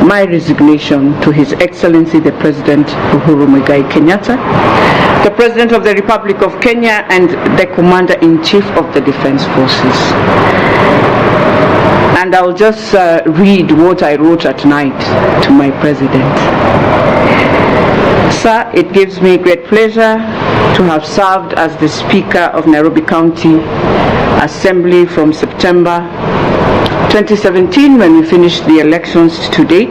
my resignation to His Excellency the President Uhuru Muigai Kenyatta, the President of the Republic of Kenya and the Commander-in-Chief of the Defense Forces. And I'll just read what I wrote at night to my President. Sir, it gives me great pleasure to have served as the Speaker of Nairobi County Assembly from September 2017 when we finished the elections to date.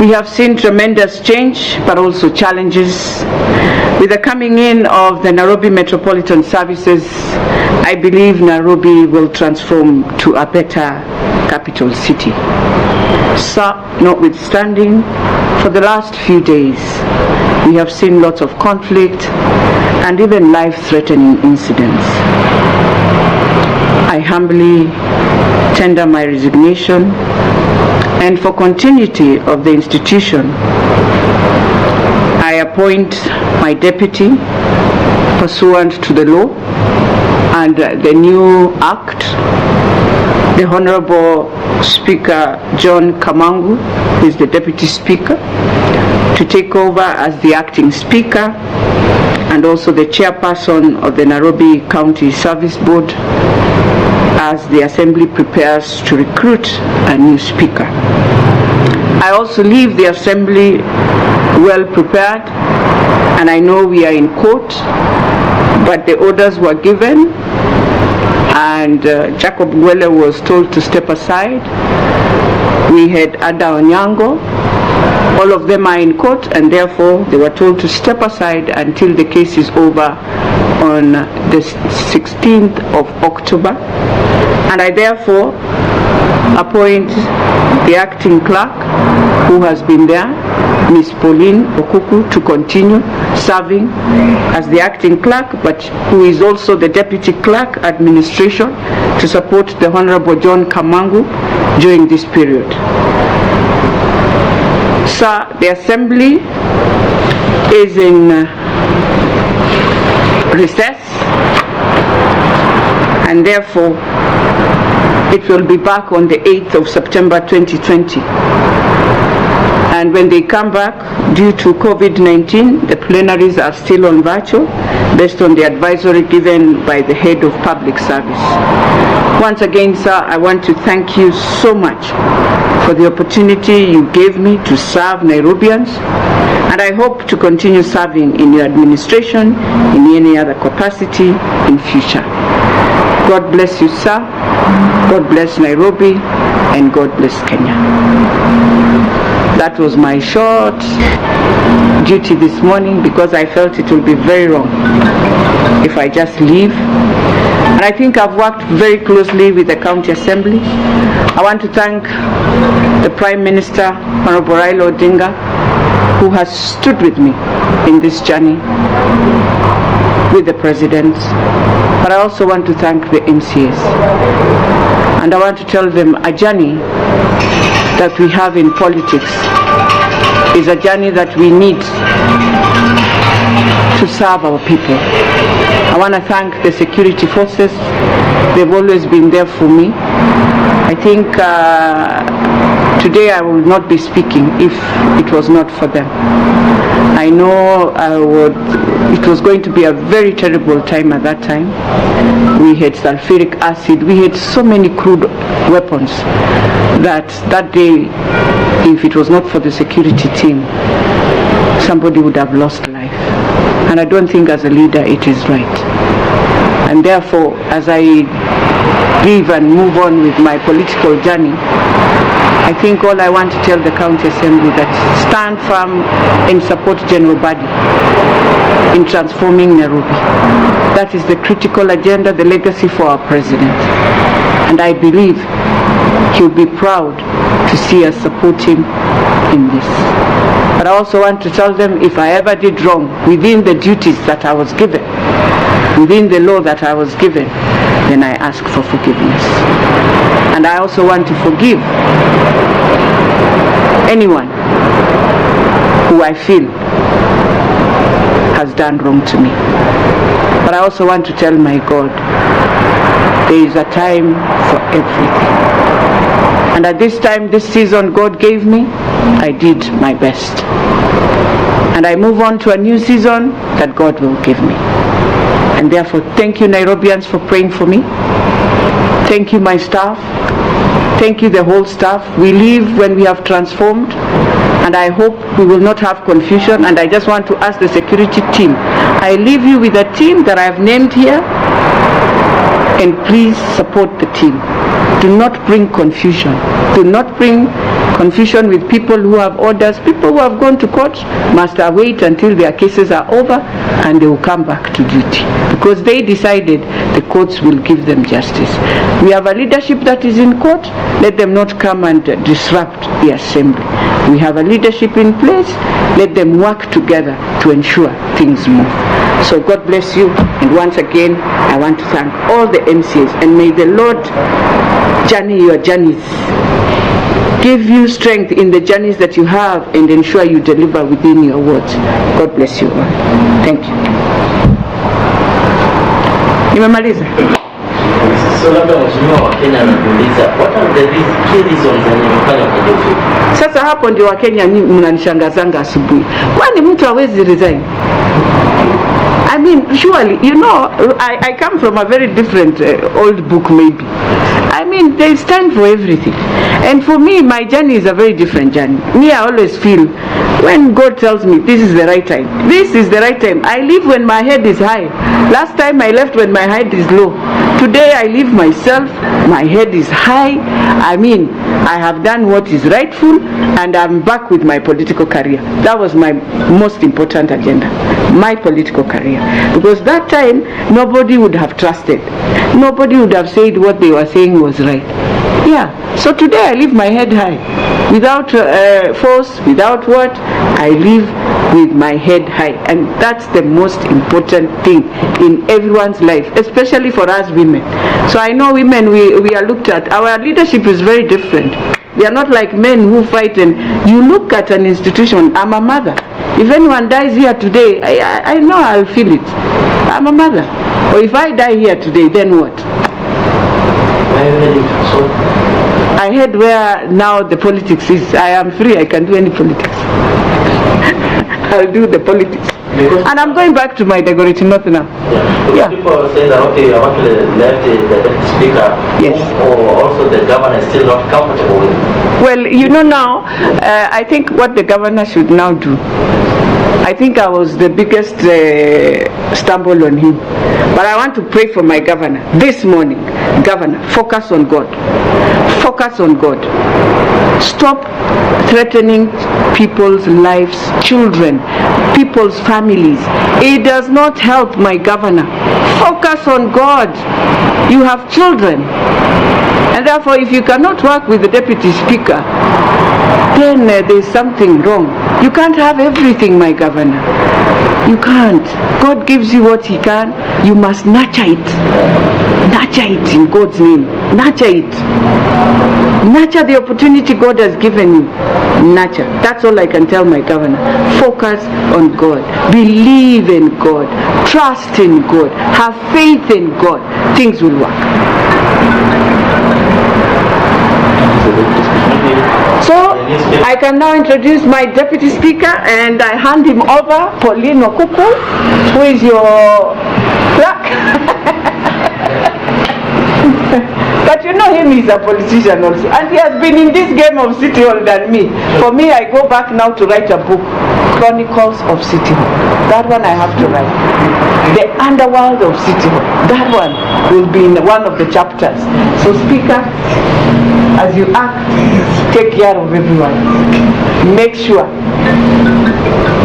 We have seen tremendous change but also challenges. With the coming in of the Nairobi Metropolitan Services, I believe Nairobi will transform to a better capital city. Sir, notwithstanding, for the last few days, we have seen lots of conflict and even life-threatening incidents. I humbly tender my resignation, and for continuity of the institution, I appoint my deputy pursuant to the law and the new act, the Honorable Speaker John Kamangu, who is the Deputy Speaker, to take over as the acting Speaker and also the Chairperson of the Nairobi County Service Board as the Assembly prepares to recruit a new Speaker. I also leave the Assembly well prepared, and I know we are in court, but the orders were given and Jacob Gwele was told to step aside. We had Ada Onyango. All of them are in court, and therefore they were told to step aside until the case is over on the 16th of October. And I therefore appoint the acting clerk who has been there, Ms. Pauline Okuku, to continue serving as the acting clerk, but who is also the deputy clerk administration to support the Honorable John Kamangu during this period. Sir, the Assembly is in recess, and therefore it will be back on the 8th of September 2020. And when they come back, due to COVID-19, the plenaries are still on virtual, based on the advisory given by the head of public service. Once again, sir, I want to thank you so much for the opportunity you gave me to serve Nairobians, and I hope to continue serving in your administration in any other capacity in future. God bless you, sir. God bless Nairobi, and God bless Kenya. That was my short duty this morning, because I felt it will be very wrong if I just leave. And I think I've worked very closely with the County Assembly. I want to thank the Prime Minister, Honorable Raila Odinga, who has stood with me in this journey with the President. But I also want to thank the MCAs. And I want to tell them a journey that we have in politics is a journey that we need to serve our people. I want to thank the security forces. They've always been there for me. I think today I will not be speaking if it was not for them. I know it was going to be a very terrible time at that time. We had sulfuric acid, we had so many crude weapons that day, if it was not for the security team, somebody would have lost life. And I don't think as a leader it is right. And therefore, as I live and move on with my political journey, I think all I want to tell the County Assembly that stand firm and support General Badi in transforming Nairobi. That is the critical agenda, the legacy for our President. And I believe he'll be proud to see us support him in this. But I also want to tell them, if I ever did wrong within the duties that I was given, within the law that I was given, then I ask for forgiveness. And I also want to forgive anyone who I feel has done wrong to me. But I also want to tell my God, there is a time for everything. And at this time, this season God gave me, I did my best. And I move on to a new season that God will give me. And therefore, thank you, Nairobians, for praying for me. Thank you, my staff. Thank you, the whole staff. We leave when we have transformed, and I hope we will not have confusion. And I just want to ask the security team, I leave you with a team that I have named here, and please support the team. Do not bring confusion. Do not bring confusion with people who have orders. People who have gone to court must wait until their cases are over and they will come back to duty, because they decided the courts will give them justice. We have a leadership that is in court. Let them not come and disrupt the assembly. We have a leadership in place. Let them work together to ensure things move. So God bless you, and once again I want to thank all the MCAs, and may the Lord journey your journeys, give you strength in the journeys that you have, and ensure you deliver within your words. God bless you all. Thank you. Nimemaliza. So labda mheshimiwa wa Kenya anakuuliza, what are the key reasons zinazofanya kujiuzulu? Sasa hapo ndio wa Kenya mnanishangazanga asubuhi. Kwani mtu hawezi resign? I mean, surely, you know, I come from a very different old book maybe. I mean, there is time for everything. And for me, my journey is a very different journey. Me, I always feel, when God tells me this is the right time, this is the right time. I leave when my head is high. Last time I left when my head is low. Today I leave myself, my head is high. I mean, I have done what is rightful, and I'm back with my political career. That was my most important agenda, my political career. Because that time, nobody would have trusted. Nobody would have said what they were saying was right. Yeah, so today I leave my head high. Without force, without what, I live with my head high. And that's the most important thing in everyone's life, especially for us women. So I know women, we are looked at, our leadership is very different. We are not like men who fight, and you look at an institution. I'm a mother. If anyone dies here today, I know I'll feel it. I'm a mother. Or if I die here today, then what? I heard where now the politics is. I am free, I can do any politics. I'll do the politics. Because and I'm going back to my decorating North now. Yeah. People say that, okay, I want to let the speaker, yes, or also the governor is still not comfortable with it. Well, you know now, I think what the governor should now do, I think I was the biggest stumble on him. But I want to pray for my governor this morning. Governor, focus on God. Focus on God. Stop threatening people's lives, children, people's families. It does not help, my governor. Focus on God. You have children. And therefore, if you cannot work with the deputy speaker, then there's something wrong. You can't have everything, my governor. You can't. God gives you what he can. You must nurture it. Nurture it in God's name. Nurture it. Nurture the opportunity God has given you. Nurture. That's all I can tell my governor. Focus on God. Believe in God. Trust in God. Have faith in God. Things will work. So, I can now introduce my deputy speaker, and I hand him over, Pauline Okuku, who is your clerk. But you know him, he's a politician also. And he has been in this game of City Hall than me. For me, I go back now to write a book, Chronicles of City Hall. That one I have to write. The underworld of City Hall. That one will be in one of the chapters. So, Speaker, as you act, take care of everyone. Make sure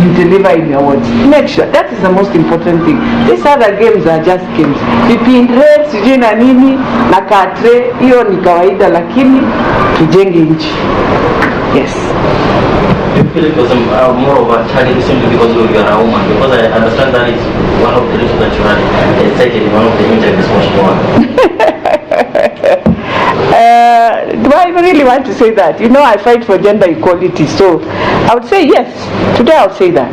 you deliver in your words. Make sure. That is the most important thing. These other games are just games. Vipindre, sijui na nini, na katre, hiyo ni kawaida, lakini tujenge nchi. Yes. You feel it was more of a challenge simply because you are a woman? Because I understand that is one of the reasons that you had cited in one of the interviews. Do I really want to say that? You know, I fight for gender equality, so I would say yes. Today I would say that.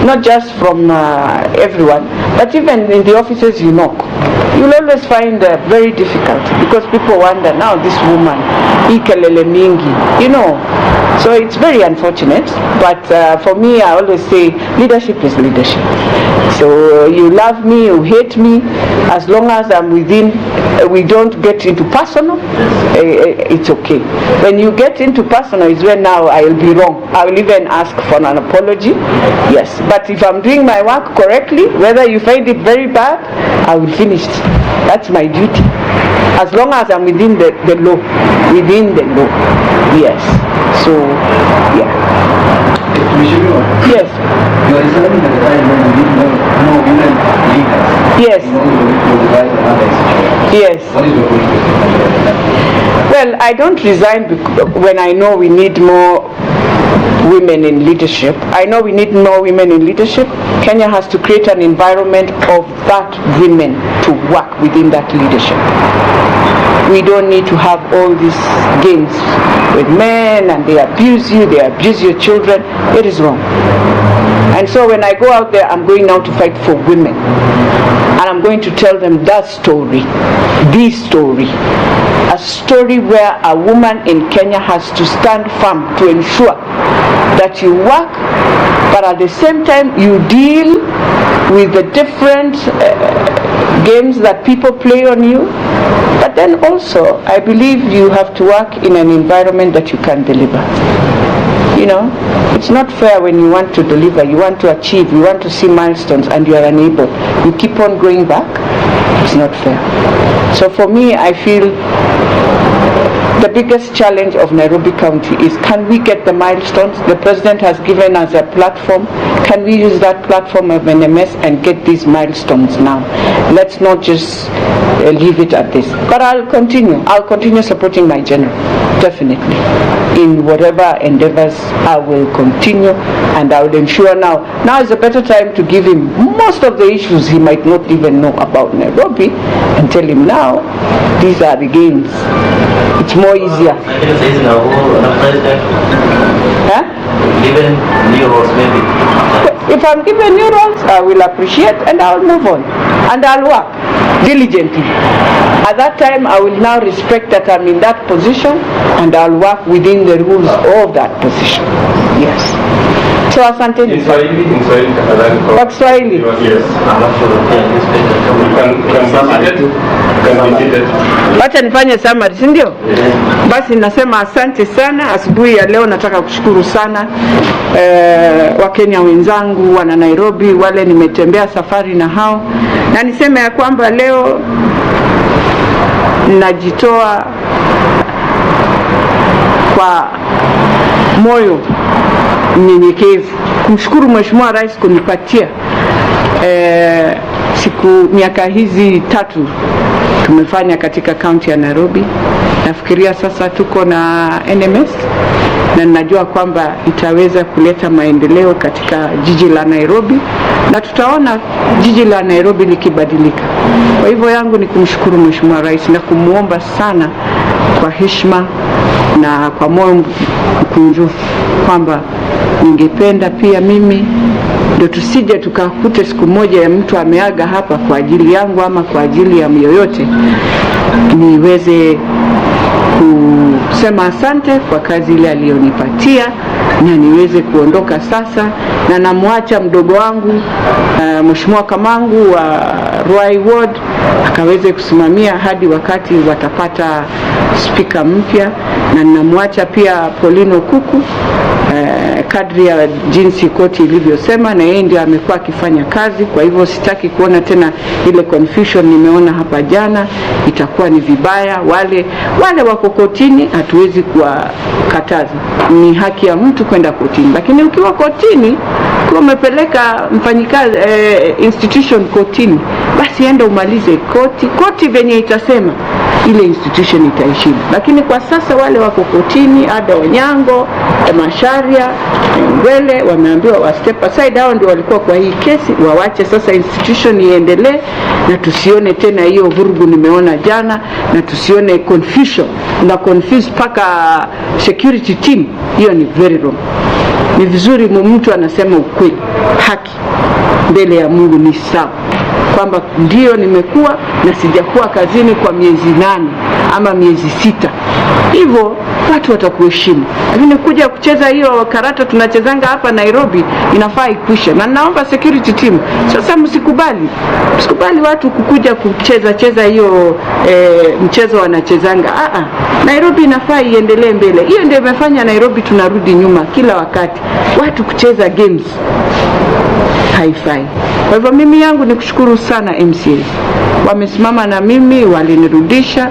Not just from everyone, but even in the offices you knock. you'll always find very difficult, because people wonder, now this woman, ikelele mingi, you know. So it's very unfortunate, but for me, I always say leadership is leadership. So you love me, you hate me, as long as I'm within, we don't get into personal, it's okay. When you get into personal is when now I will be wrong. I will even ask for an apology, yes. But if I'm doing my work correctly, whether you find it very bad, I will finish it. That's my duty. As long as I'm within the law, yes. So, yeah. Yes. You are resigning at the time when you need more women leaders. Yes. Yes. What is your point? Well, I don't resign when I know we need more women in leadership. I know we need more women in leadership. Kenya has to create an environment of that women to work within that leadership. We don't need to have all these games with men and they abuse you, they abuse your children. It is wrong. And so when I go out there, I'm going now to fight for women. And I'm going to tell them that story, the story. A story where a woman in Kenya has to stand firm to ensure that you work, but at the same time you deal with the different games that people play on you. But then also, I believe you have to work in an environment that you can deliver. You know, it's not fair when you want to deliver, you want to achieve, you want to see milestones and you are unable. You keep on going back. It's not fair. So for me, I feel the biggest challenge of Nairobi County is, can we get the milestones? The President has given us a platform. Can we use that platform of NMS and get these milestones now? Let's not just leave it at this. But I'll continue supporting my general, definitely. In whatever endeavors, I will continue, and I will ensure now is a better time to give him most of the issues he might not even know about Nairobi, and tell him now, these are the games. It's more easier. Huh? Given new roles, maybe. If I'm given new roles, I will appreciate and I'll move on. And I'll work diligently. At that time, I will now respect that I'm in that position and I'll work within the rules of that position. Yes. So asante. In Swahili tafadhali. Kwa Kiswahili. Yes. Wacha nifanye summary, si ndio? Basi nasema asante sana. Asubuhi ya leo nataka kushukuru sana Wakenya wenzangu, wana Nairobi, wale nimetembea safari na hao. Na niseme ya kwamba leo najitoa kwa moyo mnyenyekevu kumshukuru Mheshimiwa Rais kunipatia miaka hizi 3 tumefanya katika kaunti ya Nairobi. Nafikiria sasa tuko na NMS na ninajua kwamba itaweza kuleta maendeleo katika jiji la Nairobi na tutaona jiji la Nairobi likibadilika. Kwa hivyo yangu ni kumshukuru Mheshimiwa Rais na kumuomba sana kwa heshima na kwa moyo mkunjufu kwamba ningependa pia mimi ndio tusije tukakute siku moja ya mtu ameaga hapa kwa ajili yangu ama kwa ajili ya yoyote, niweze kusema asante kwa kazi ile aliyonipatia na niweze kuondoka sasa, na namwacha mdogo wangu Mheshimiwa Kamangu wa Ruai Ward akaweze kusimamia hadi wakati watapata speaker mpya, na ninamwacha pia Polino Kuku kadri ya jinsi koti ilivyosema, na yeye ndiye amekuwa akifanya kazi. Kwa hivyo sitaki kuona tena ile confusion nimeona hapa jana, itakuwa ni vibaya. Wale wako kotini hatuwezi kuwakataza, ni haki ya mtu kwenda kotini, lakini ukiwa kotini kwa umepeleka mfanyikazi institution kotini, basi enda umalize koti venye itasema ile institution itaheshimu. Lakini kwa sasa wale wako kotini, Ada Onyango, Masharia, Ngwele, wameambiwa wa step aside. Hao ndio walikuwa kwa hii kesi, wawache sasa institution iendelee, na tusione tena hiyo vurugu nimeona jana, na tusione confusion na confuse paka security team. Hiyo ni very wrong. Ni vizuri mtu anasema ukweli, haki mbele ya Mungu ni sawa. kwamba ndio nimekuwa na sijakuwa kazini kwa miezi 8 ama miezi 6. Hivyo watu watakuheshimu. Lakini kuja kucheza hiyo karata tunachezanga hapa Nairobi inafaa ikwishe. Na naomba security team sasa msikubali watu kukuja kucheza hiyo mchezo wanachezanga. Nairobi inafaa iendelee mbele. Hiyo ndio imefanya Nairobi tunarudi nyuma kila wakati. Watu kucheza games haifai. Kwa hivyo mimi yangu ni kushukuru sana MCAs. Wamesimama na mimi, walinirudisha,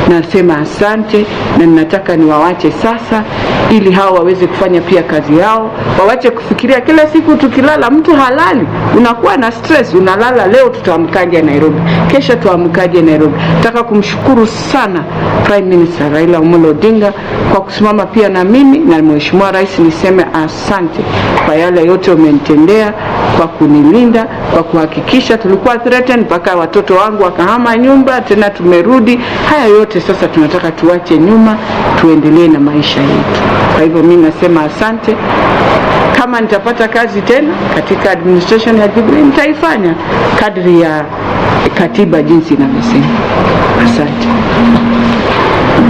nasema asante, na ninataka niwawache sasa ili hao waweze kufanya pia kazi yao. Wawache kufikiria kila siku tukilala mtu halali, unakuwa na stress, unalala leo tutaamkaje Nairobi, kesho tuamkaje Nairobi. Nataka kumshukuru sana Prime Minister Raila Amolo Odinga kwa kusimama pia na mimi, na Mheshimiwa Rais niseme asante kwa yale yote umenitendea, kwa kunilinda, kwa kuhakikisha tulikuwa threatened mpaka watoto wangu wakahama nyumba, tena tumerudi. Haya yote sasa tunataka tuache nyuma, tuendelee na maisha yetu. Kwa hivyo mimi nasema asante. Kama nitapata kazi tena katika administration ya Jubilee nitaifanya kadri ya katiba jinsi inavyosema. Asante.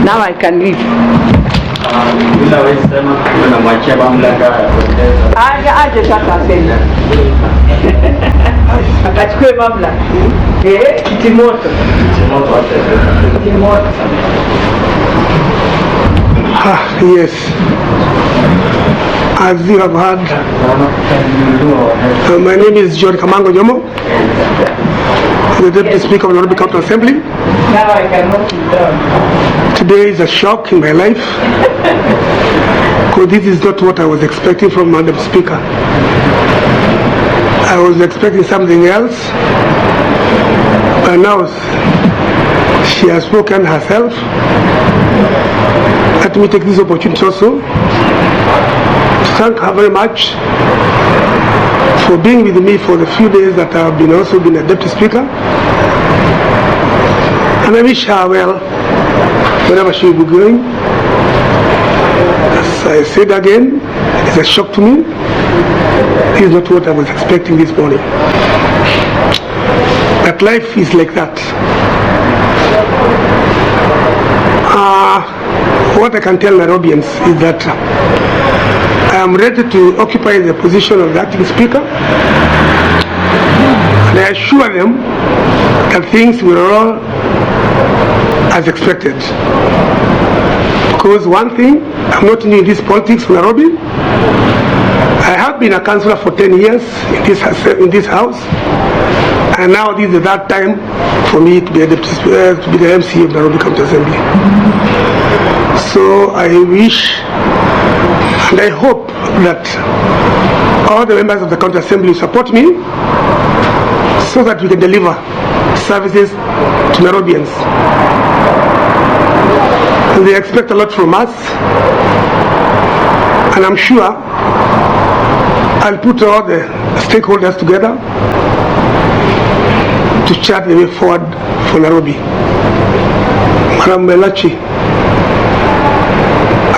Now I can leave. Bila wewe sema unamwachia mamlaka aje sasa asende. Akachukue mamlaka. Kitimoto. Yes. As you have heard, my name is John Kamango Nyomo, the Deputy Speaker of the Nairobi County Assembly. Now I can hold it down. Today is a shock in my life, because this is not what I was expecting from Madam Speaker. I was expecting something else, but now she has spoken herself. Let me take this opportunity also to thank her very much for being with me for the few days that I have also been a Deputy Speaker. And I wish her well wherever she will be going. As I said again, it's a shock to me. This is not what I was expecting this morning. But life is like that. What I can tell Nairobians is that I am ready to occupy the position of the acting speaker, and I assure them that things will all as expected. Because one thing, I'm not new in this politics in Nairobi. I have been a councillor for 10 years in this house, and now this is that time for me to be the MC of the Nairobi County Assembly. So I wish and I hope that all the members of the County Assembly support me so that we can deliver services to Nairobians. And they expect a lot from us, and I'm sure I'll put all the stakeholders together to chart the way forward for Nairobi. Madam Elachi,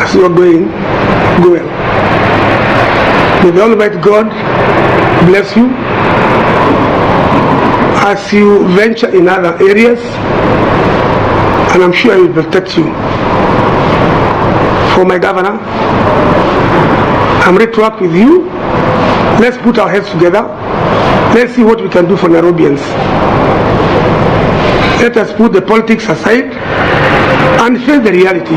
as you are going, go well. May the Almighty God bless you as you venture in other areas, and I'm sure I will protect you. For my governor, I'm ready to work with you. Let's put our heads together. Let's see what we can do for Nairobians. Let us put the politics aside and face the reality,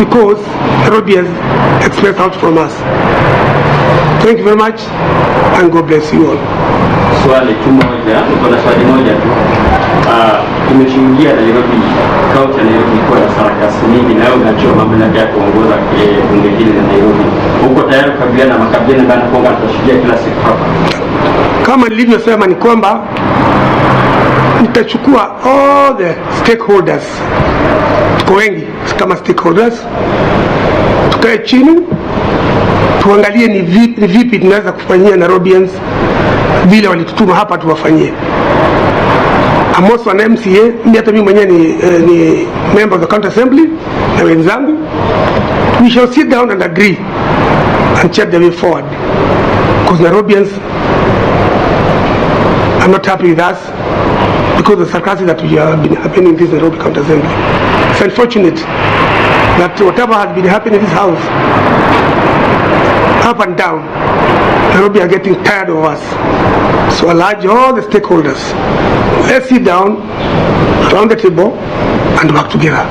because Nairobians expect out from us. Thank you very much, and God bless you all. Swali tu moja, kuna swali moja tu. Tumeshuhudia Nairobi, kaunti ya Nairobi kwa sarakasi nyingi, na wewe unajua mamlaka ya kuongoza bunge hili la Nairobi. Uko tayari kukabiliana na makabiliano ambayo anakuwa tutashuhudia kila siku hapa? Kama nilivyosema ni kwamba nitachukua all the stakeholders, tuko wengi kama stakeholders, tukae chini tuangalie ni vipi tunaweza kufanyia Nairobians vile walitutuma hapa tuwafanyie. Amos wa MCA, hata mimi mwenyewe ni member of the County Assembly na wenzangu. We shall sit down and agree and check the way forward, because Nairobians are not happy with us because of the circumstances that we have been happening in this Nairobi County Assembly. It's unfortunate that whatever has been happening in this house, up and down, Nairobi are getting tired of us. So I urge all the stakeholders, let's sit down around the table and work together.